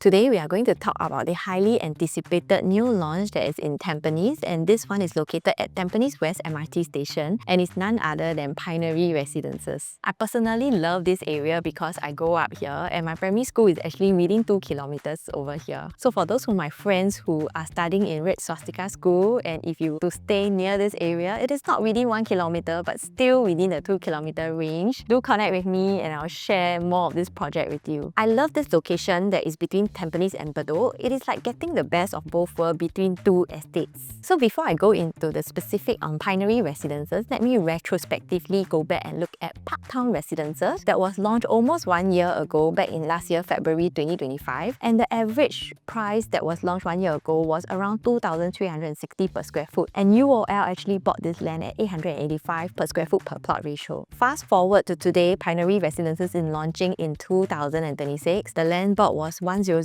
Today we are going to talk about the highly anticipated new launch that is in Tampines, and this one is located at Tampines West MRT station and is none other than Pinery Residences. I personally love this area because I grew up here and my primary school is actually within 2 kilometers over here. So for those of my friends who are studying in Red Swastika School, and if you to stay near this area, it is not within 1 kilometer but still within the 2 kilometer range. Do connect with me and I'll share more of this project with you. I love this location that is between Tampines and Bedok. It is like getting the best of both worlds between two estates. So before I go into the specific on Pinery Residences, let me retrospectively go back and look at Parktown Residences that was launched almost 1 year ago, back in last year, February 2025. And the average price that was launched 1 year ago was around 2,360 per square foot. And UOL actually bought this land at 885 per square foot per plot ratio. Fast forward to today, Pinery Residences is launching in 2026. The land bought was 1,004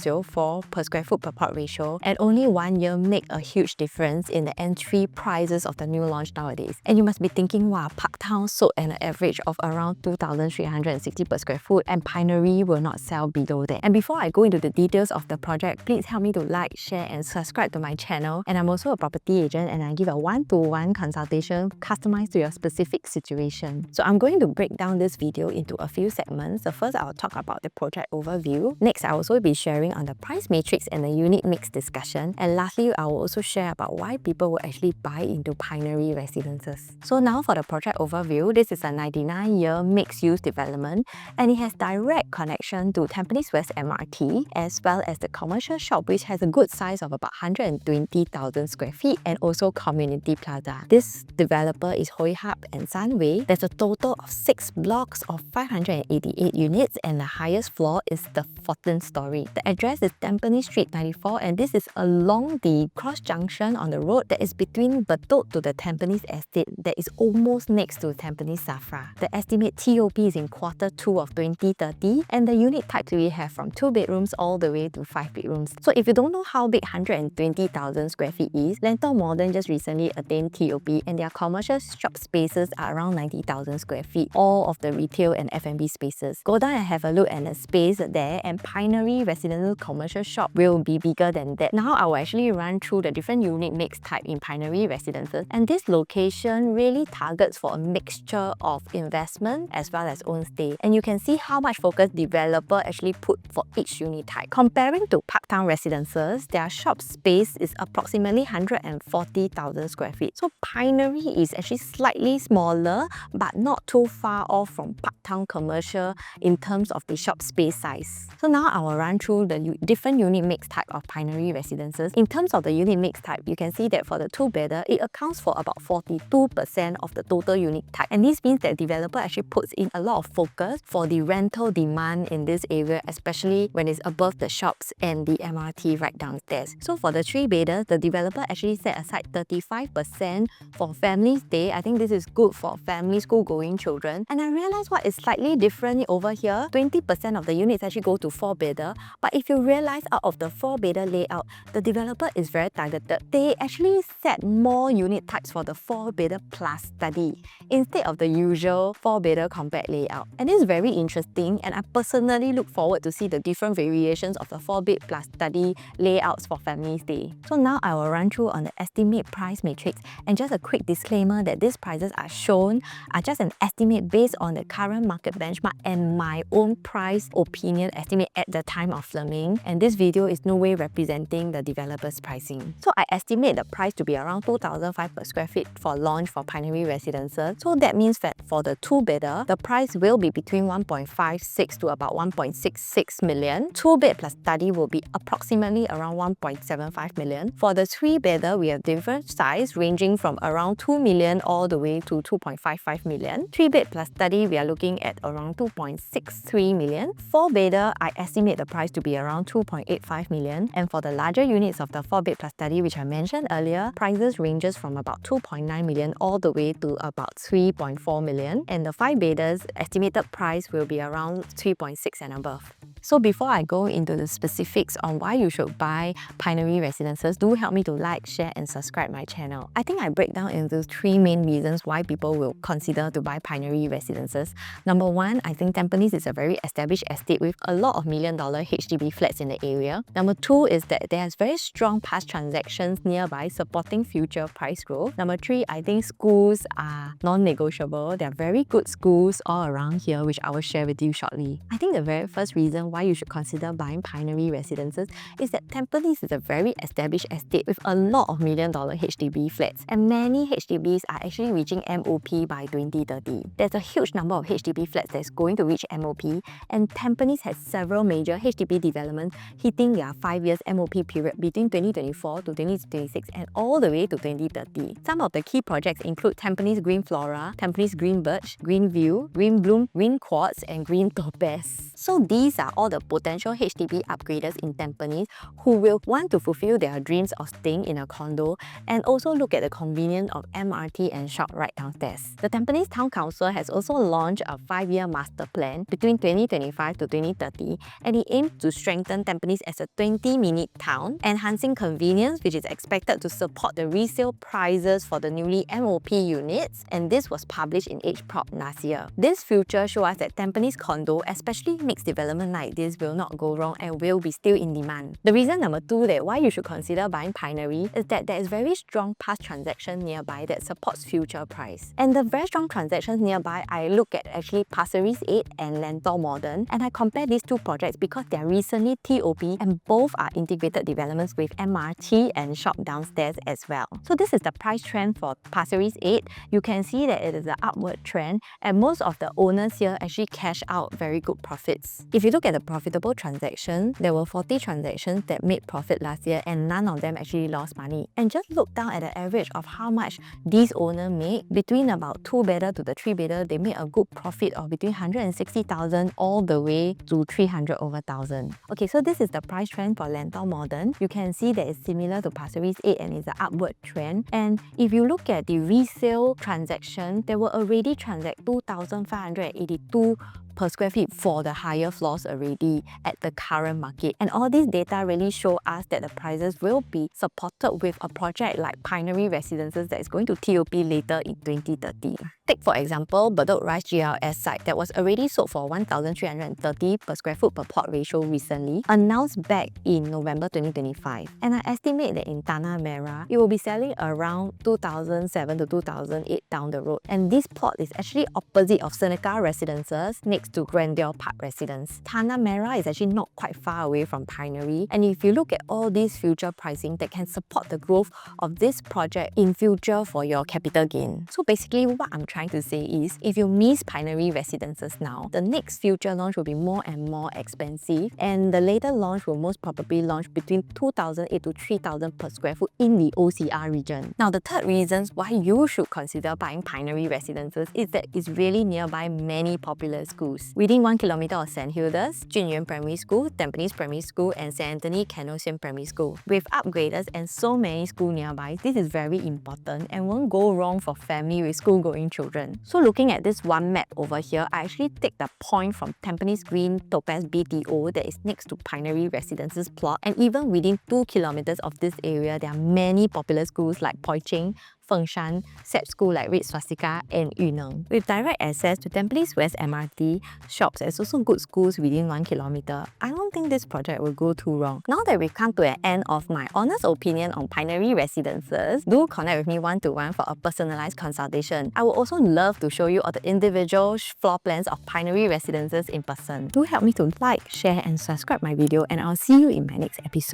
per square foot per plot ratio, and only 1 year make a huge difference in the entry prices of the new launch nowadays. And you must be thinking, wow, Parktown sold at an average of around 2,360 per square foot and Pinery will not sell below that. And before I go into the details of the project, please help me to like, share and subscribe to my channel. And I'm also a property agent and I give a one-to-one consultation customized to your specific situation. So I'm going to break down this video into a few segments. So first, I'll talk about the project overview. Next, I'll also be sharing on the price matrix and the unit mix discussion. And lastly, I will also share about why people will actually buy into Pinery Residences. So now for the project overview, this is a 99-year mixed-use development and it has direct connection to Tampines West MRT as well as the commercial shop, which has a good size of about 120,000 square feet, and also community plaza. This developer is Hoi Hap and Sunway. There's a total of 6 blocks of 588 units and the highest floor is the 14th story. The address is Tampines Street 94 and this is along the cross junction on the road that is between Bedok to the Tampines estate that is almost next to Tampines Safra. The estimate TOP is in Q2 of 2030 and the unit types we have from 2 bedrooms all the way to 5 bedrooms. So if you don't know how big 120,000 square feet is, Lentor Modern just recently attained TOP and their commercial shop spaces are around 90,000 square feet, all of the retail and F&B spaces. Go down and have a look at the space there, and Pinery Residential Commercial Shop will be bigger than that. Now I will actually run through the different unit mix type in Pinery Residences, and this location really targets for a mixture of investment as well as own stay. And you can see how much focus developer actually put for each unit type. Comparing to Parktown Residences, their shop space is approximately 140,000 square feet. So Pinery is actually slightly smaller but not too far off from Parktown Commercial in terms of the shop space size. So now I will run through the different unit mix type of Pinery Residences. In terms of the unit mix type, you can see that for the 2-bedder, it accounts for about 42% of the total unit type. And this means that developer actually puts in a lot of focus for the rental demand in this area, especially when it's above the shops and the MRT right downstairs. So for the 3-bedder, the developer actually set aside 35% for family stay. I think this is good for family school-going children. And I realized what is slightly different over here, 20% of the units actually go to 4-bedder. But if you realize out of the 4-bedder layout, the developer is very targeted. They actually set more unit types for the 4-bedder plus study instead of the usual 4-bedder compact layout. And this is very interesting, and I personally look forward to see the different variations of the 4-bed plus study layouts for family stay. So now I will run through on the estimate price matrix, and just a quick disclaimer that these prices are shown are just an estimate based on the current market benchmark and my own price opinion estimate at the time of filming, and this video is no way representing the developer's pricing. So I estimate the price to be around 2,500 per square feet for launch for Pinery Residences. So that means that for the 2-bedder, the price will be between 1.56 to about 1.66 million. 2-bed plus study will be approximately around 1.75 million. For the 3-bedder, we have different size ranging from around 2 million all the way to 2.55 million. 3-bed plus study, we are looking at around 2.63 million. 4-bedder, I estimate the price to be around 2.85 million. And for the larger units of the 4-bed plus study, which I mentioned earlier, prices ranges from about 2.9 million all the way to about 3.4 million. And the 5-bedders, estimated price will be around 3.6 and above. So before I go into the specifics on why you should buy Pinery Residences, do help me to like, share and subscribe my channel. I think I break down into 3 main reasons why people will consider to buy Pinery Residences. Number 1, I think Tampines is a very established estate with a lot of $1 million HDB HDB flats in the area. Number 2 is that there has very strong past transactions nearby supporting future price growth. Number 3, I think schools are non-negotiable. There are very good schools all around here, which I will share with you shortly. I think the very first reason why you should consider buying Pinery Residences is that Tampines is a very established estate with a lot of million-dollar HDB flats, and many HDBs are actually reaching MOP by 2030. There's a huge number of HDB flats that's going to reach MOP, and Tampines has several major HDB developments hitting their 5 years MOP period between 2024 to 2026 and all the way to 2030. Some of the key projects include Tampines Green Flora, Tampines Green Birch, Green View, Green Bloom, Green Quartz, and Green Topaz. So these are all the potential HDB upgraders in Tampines who will want to fulfill their dreams of staying in a condo and also look at the convenience of MRT and shop right downstairs. The Tampines Town Council has also launched a 5-year master plan between 2025 to 2030, and it aims to strengthen Tampines as a 20-minute town, enhancing convenience, which is expected to support the resale prices for the newly MOP units, and this was published in Age Prop last year. This future shows us that Tampines condo, especially mixed development like this, will not go wrong and will be still in demand. The reason number 2 that why you should consider buying Pinery is that there is very strong past transaction nearby that supports future price. And the very strong transactions nearby, I look at actually Pasir Ris 8 and Lentor Modern, and I compare these two projects because they are recently TOP and both are integrated developments with MRT and shop downstairs as well. So this is the price trend for Pasir Ris 8. You can see that it is an upward trend, and most of the owners here actually cash out very good profits. If you look at the profitable transactions, there were 40 transactions that made profit last year and none of them actually lost money. And just look down at the average of how much these owners make. Between about 2-bedder to the 3-bedder, they made a good profit of between 160,000 all the way to 300 over thousand. Okay, so this is the price trend for Lentor Modern. You can see that it's similar to Pasir Ris 8 and it's an upward trend. And if you look at the resale transaction, they were already transact 2,582 per square feet for the higher floors already at the current market. And all these data really show us that the prices will be supported with a project like Pinery Residences that is going to TOP later in 2030. Take for example, Bedok Rise GLS site that was already sold for 1,330 per square foot per plot ratio recently, announced back in November 2025. And I estimate that in Tanah Merah, it will be selling around 2007 to 2008 down the road. And this plot is actually opposite of Seneca Residences next to Grandeur Park Residence. Tanah Merah is actually not quite far away from Pinery, and if you look at all these future pricing that can support the growth of this project in future for your capital gain. So basically what I'm trying to say is, if you miss Pinery Residences now, the next future launch will be more and more expensive, and the later launch will most probably launch between 2,008 to 3,000 per square foot in the OCR region. Now the third reasons why you should consider buying Pinery Residences is that it's really nearby many popular schools. Within 1 kilometer of St. Hilda's, Junyuan Primary School, Tampines Primary School, and St. Anthony Canossian Primary School. With upgraders and so many schools nearby, this is very important and won't go wrong for family with school-going children. So looking at this one map over here, I actually take the point from Tampines Green Topaz BTO that is next to Pinery Residences plot, and even within 2 kilometers of this area, there are many popular schools like Poi Ching, Fengshan, SEP school like Red Swastika, and Yuneng. With direct access to Tampines West MRT, shops, and also good schools within 1 kilometer, I don't think this project will go too wrong. Now that we've come to an end of my honest opinion on Pinery Residences, do connect with me one-to-one for a personalized consultation. I would also love to show you all the individual floor plans of Pinery Residences in person. Do help me to like, share, and subscribe my video, and I'll see you in my next episode.